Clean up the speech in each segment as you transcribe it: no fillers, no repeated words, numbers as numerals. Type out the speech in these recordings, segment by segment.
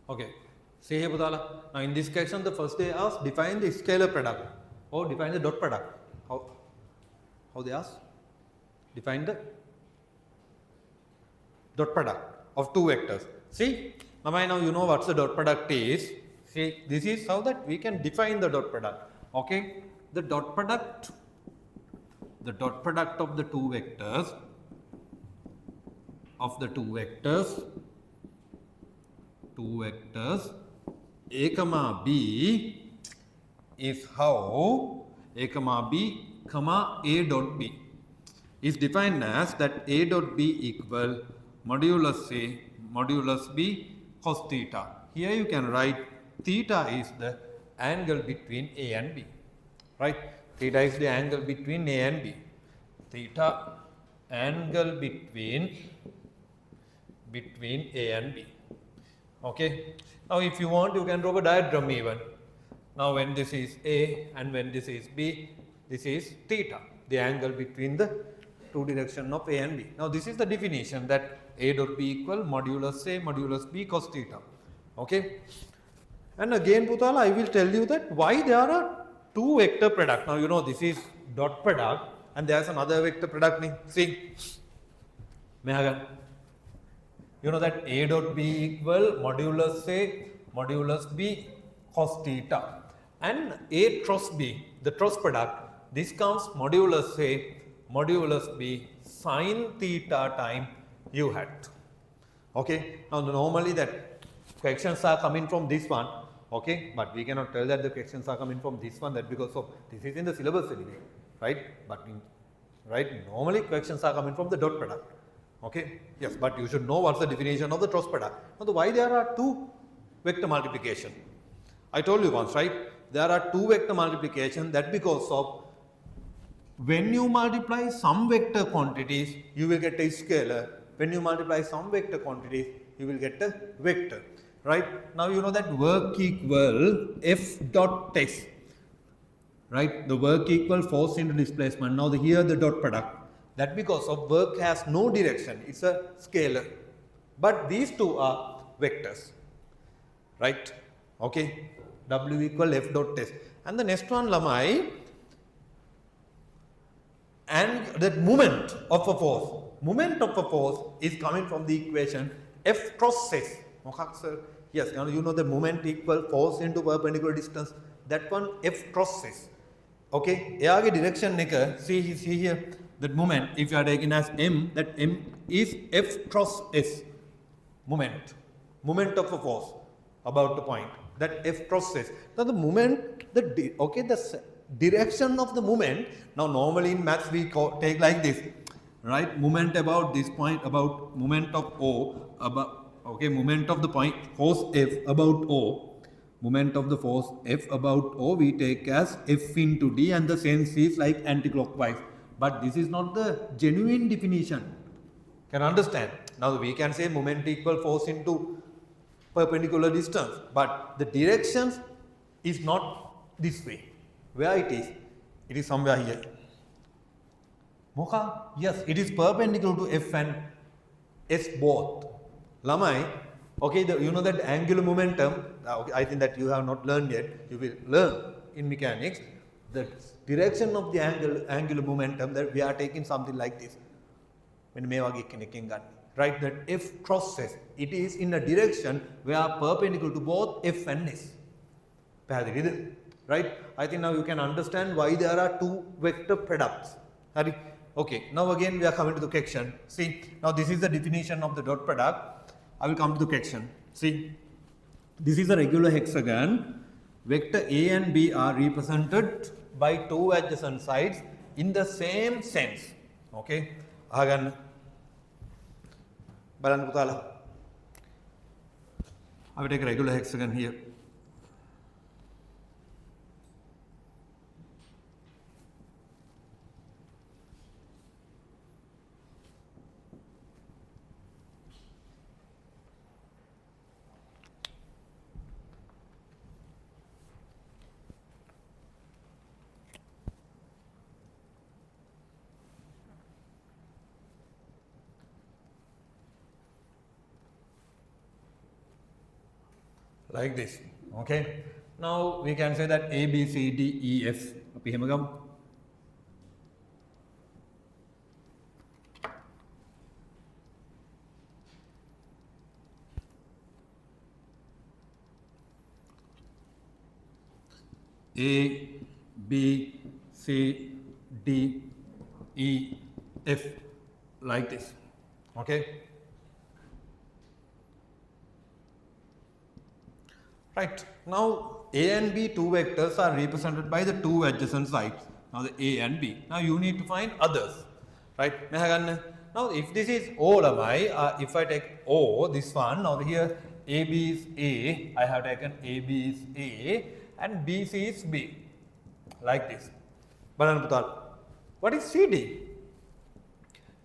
Okay. See here, Budala. Now in this question, the first they ask define the scalar product or define the dot product. How they ask? Define the dot product of two vectors. See, now you know what the dot product is. See, this is how that we can define the dot product. Okay, the dot product of the two vectors a comma b is how a comma b comma a dot b is defined as that a dot b equal modulus a modulus b cos theta. Here you can write theta is the angle between a and b, right? Theta is the angle between a and b. Theta angle between a and b. Okay. Now if you want, you can draw a diagram even. Now when this is a and when this is b, this is theta, the angle between the two direction of a and b. Now this is the definition that a dot b equal modulus a modulus b cos theta. Okay. And again, Putala, I will tell you that why there are two vector product. Now you know this is dot product and there is another vector product. See, you know that a dot b equal modulus a modulus b cos theta, and a cross b, the cross product, this comes modulus a modulus b sin theta time u hat. Okay. Now normally that questions are coming from this one. Okay, but we cannot tell that the questions are coming from this one, that because of this is in the syllabus anyway, right? But normally questions are coming from the dot product. Okay, yes, but you should know what's the definition of the cross product. Now, why there are two vector multiplication? I told you once, right? There are two vector multiplication, that because of when you multiply some vector quantities, you will get a scalar. When you multiply some vector quantities, you will get a vector. Right? Now you know that work equal F dot test. Right? The work equal force into displacement. Now here the dot product. That because of work has no direction. It's a scalar. But these two are vectors. Right? Okay. W equal F dot test. And the next one, Lamai, and that moment of a force is coming from the equation F cross S. Sir? Yes, you know the moment equal force into perpendicular distance. That one F cross S. Okay, ARG direction see here that moment, if you are taking as M, that M is F cross S. Moment of a force about the point, that F cross S. Now the moment, the direction of the moment. Now normally in maths we take like this, right? Moment about this point, about moment of O, about moment of the point force F about O, moment of the force F about O we take as F into D, and the sense is like anti-clockwise. But this is not the genuine definition. Can understand? Now we can say moment equal force into perpendicular distance, but the directions is not this way. Where it is? It is somewhere here. Mocha? Yes, it is perpendicular to F and S both. Lamai, okay, you know that angular momentum, I think that you have not learned yet, you will learn in mechanics, the direction of the angular momentum, that we are taking something like this. Right, that F crosses, it is in a direction where perpendicular to both F and S. Right? I think now you can understand why there are two vector products. Okay, now again we are coming to the question. See, now this is the definition of the dot product. I will come to the question. See, this is a regular hexagon. Vector A and B are represented by two adjacent sides in the same sense. Okay, again, I will take a regular hexagon here. like this. Okay, now we can say that A, B, C, D, E, F. අපි එහෙම ගමු. A, B, C, D, E, F, like this. Okay. Right. Now A and B, two vectors, are represented by the two adjacent sides. Now the A and B. Now you need to find others. Right. Now if this is O lamai, if I take O, this one, now here AB is A, I have taken AB is A and BC is B. Like this. What is CD?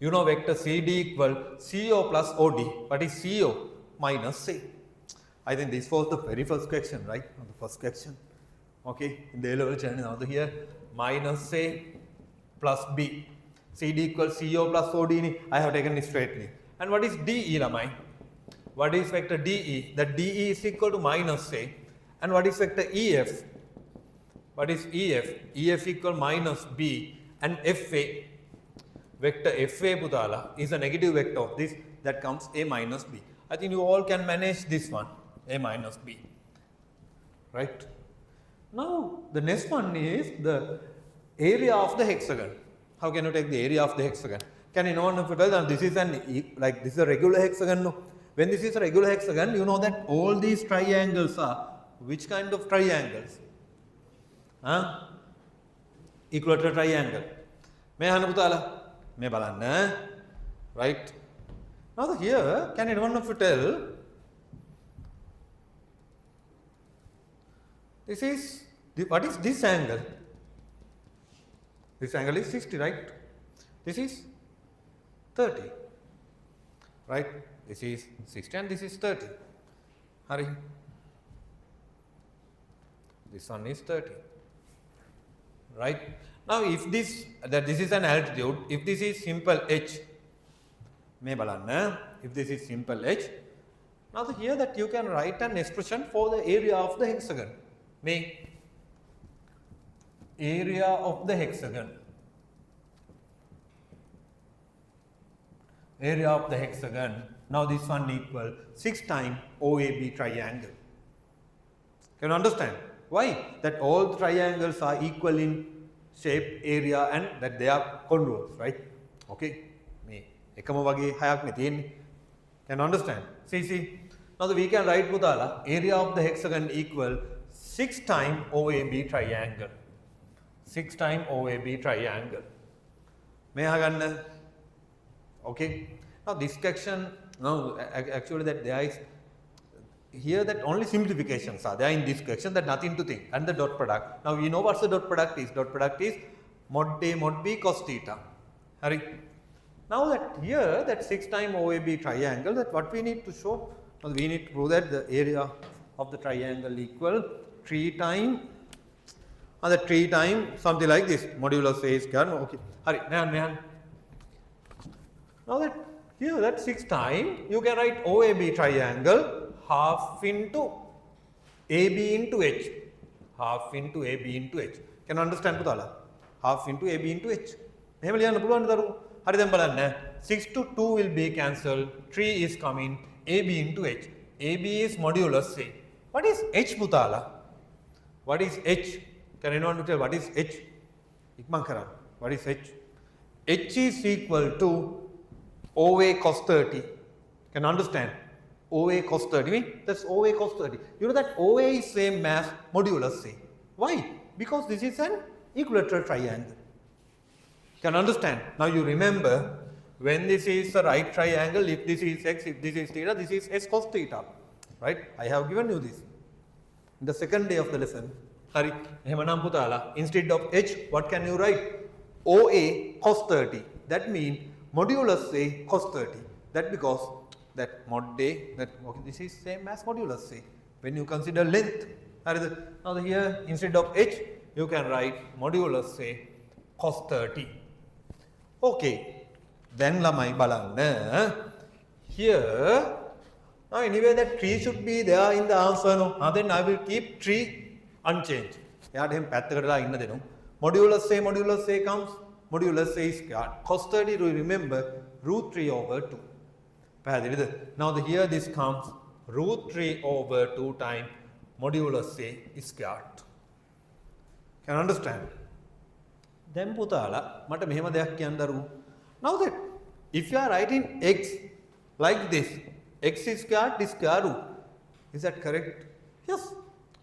You know vector CD equal CO plus OD. What is CO? Minus C. I think this was the very first question, right? The first question. Okay, in the A-level channel, now here minus A plus B. CD equals CO plus OD. I have taken it straightly. And what is DE, Lamai? What is vector DE? That DE is equal to minus A. And what is vector EF? What is EF? EF equal minus B and FA. Vector FA Putala is a negative vector of this, that comes A minus B. I think you all can manage this one, A minus B. Right? Now the next one is the area of the hexagon. How can you take the area of the hexagon? Can anyone of you tell that this is like this is a regular hexagon? No. When this is a regular hexagon, you know that all these triangles are which kind of triangles? Equilateral triangle. Right? Now here, can anyone of you tell this is what is this angle? This angle is 60, right? This is 30, right? This is 60 and this is 30. Hurry. This one is 30, right? Now if this is an altitude, if this is simple h, if this is simple h, now here that you can write an expression for the area of the hexagon. Area of the hexagon. Area of the hexagon. Now this one equal 6 times OAB triangle. Can you understand? Why? That all triangles are equal in shape, area and that they are congruous, right? Okay. Can you understand? See. Now we can write Putala, area of the hexagon equal 6 times OAB triangle. 6 times OAB triangle. Okay. Now this section, no, actually that there is here that only simplifications are there in this section, that nothing to think, and the dot product. Now we know what the dot product is. Dot product is mod A mod B cos theta. Hurry. Now that here that 6 times OAB triangle, that what we need to show, well, we need to prove that the area of the triangle equal 3 times and 3 times something like this, modulus A square. Okay. Hurry. Now that here that 6 times you can write OAB triangle half into AB into H. Half into AB into H. Can you understand Putala? Half into AB into H. 6 to 2 will be cancelled. 3 is coming. AB into H. AB is modulus A. What is H Putala? What is H? Can anyone tell what is H? What is H? H is equal to OA cos 30. Can you understand? OA cos 30. That's OA cos 30. You know that OA is same as modulus A. Why? Because this is an equilateral triangle. Can you understand? Now you remember, when this is a right triangle, if this is x, if this is theta, this is s cos theta. Right? I have given you this in the second day of the lesson. Hari, instead of h, what can you write? OA cos 30. That means modulus A cos 30. That because that mod A, that okay, this is same as modulus A. When you consider length, now here instead of h, you can write modulus A cos 30. Okay, then lamai balanna. Here Now anyway that 3 should be there in the answer, no? Then I will keep 3 unchanged. Modulus A comes, modulus A squared. Cos 30, remember, root 3 over 2. Now here this comes root 3 over 2 times modulus A squared. Can you understand? Then putala, mata mehema deyak kiyandaru. Now that if you are writing x like this, x is squared is square root. Is that correct? Yes.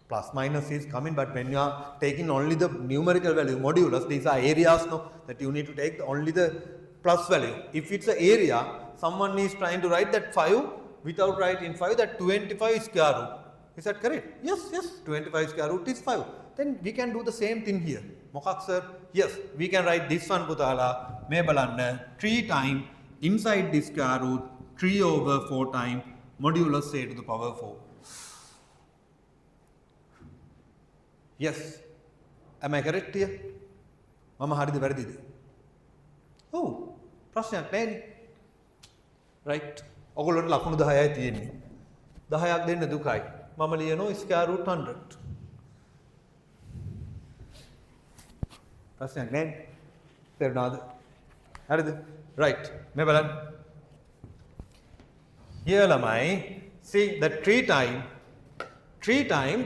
Plus minus is coming, but when you are taking only the numerical value, modulus, these are areas, no, that you need to take only the plus value. If it's an area, someone is trying to write that 5 without writing 5, that 25 is square root. Is that correct? Yes, 25 square root is 5. Then we can do the same thing here. Mokak sir, yes, we can write this one putala, me balanna, 3 times inside this square root, 3 over 4 times modulus A to the power 4. Yes. Am I correct here? Mama harida varadida. Oh, ප්‍රශ්නයක් නැහැ. Right. ඔයගොල්ලන්ට ලකුණු 10යි තියෙන්නේ. 10ක් දෙන්න දුකයි. මම ලියනවා square root 100. ප්‍රශ්නයක් නැහැ. තේරුණාද? හරිද? Right. මේ බලන්න. Here ළමයි see that 3 times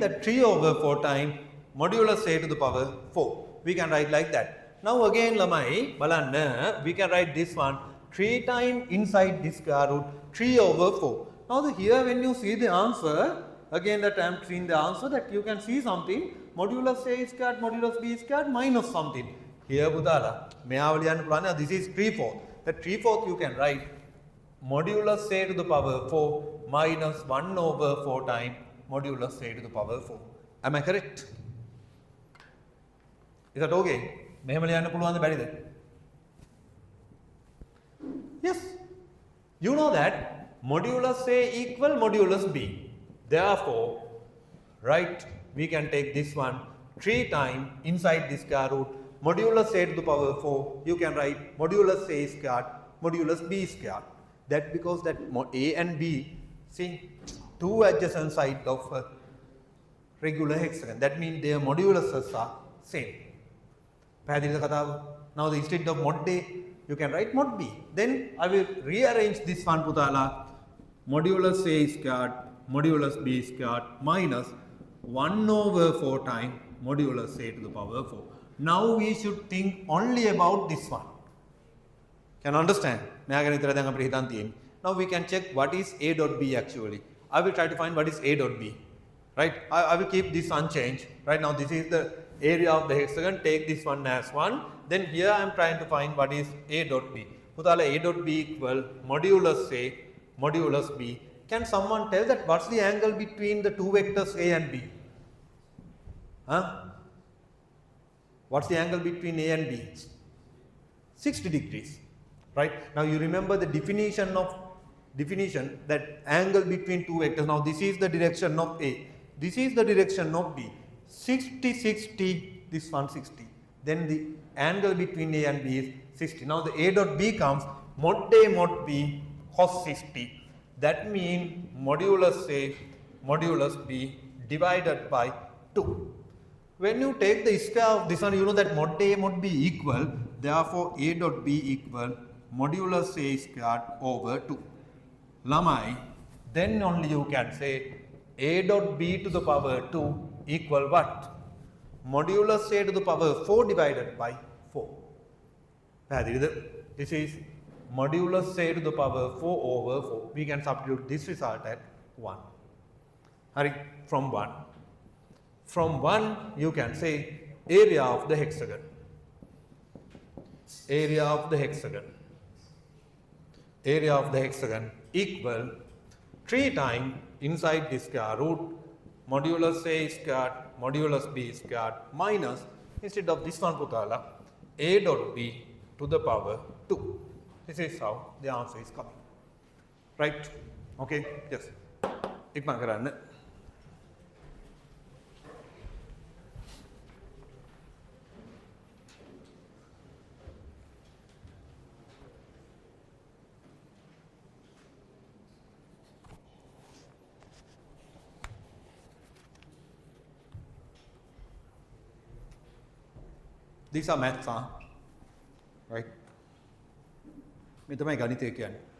that 3 over 4 times modulus A to the power 4. We can write like that. Now again lamai balanna, we can write this one 3 times inside this square root 3 over 4. Now here when you see the answer, again that I am seeing the answer, that you can see something modulus A squared modulus B squared minus something. Here budala meyawaliyan pulana, this is 3/4. That 3/4 you can write modulus A to the power 4 minus 1 over 4 times modulus A to the power 4. Am I correct? Is that okay? මෙහෙම ලියන්න පුළුවන්ද බැරිද? Yes. You know that modulus A equal modulus B. Therefore, right, we can take this one 3 times inside this square root modulus A to the power 4. You can write modulus A squared modulus B squared. That because that A and B, see, two adjacent sides of a regular hexagon. That means their moduluses are same. Now instead of mod A, you can write mod B. Then I will rearrange this one putala modulus A squared modulus B squared minus 1 over 4 times modulus A to the power 4. Now we should think only about this one. Can you understand? Now we can check what is A dot B actually. I will try to find what is A dot B. Right? I will keep this unchanged. Right now this is the area of the hexagon. Take this one as 1. Then here I am trying to find what is A dot B. Putala A dot B equal modulus A modulus B. Can someone tell that what's the angle between the two vectors A and B? Huh? What's the angle between A and B? 60 degrees. Right? Now you remember the definition that angle between two vectors. Now this is the direction of A. This is the direction of B. 60, 60, this one 60. Then the angle between A and B is 60. Now the A dot B comes mod A mod B cos 60. That means modulus A modulus B divided by 2. When you take the square of this one, you know that mod A mod B equal, therefore A dot B equal modulus A squared over 2. Lamai, then only you can say A dot B to the power 2 equal what? Modulus A to the power 4 divided by 4. This is modulus A to the power 4 over 4. We can substitute this result at 1. From 1. From 1 you can say area of the hexagon. Area of the hexagon. Area of the hexagon equal 3 times inside this square root modulus A squared modulus B squared minus, instead of this one putala, A dot B to the power 2. This is how the answer is coming. Right? Okay? Yes. Ikman karanna. These are maths, right? මේ තමයි ගණිතය කියන්නේ.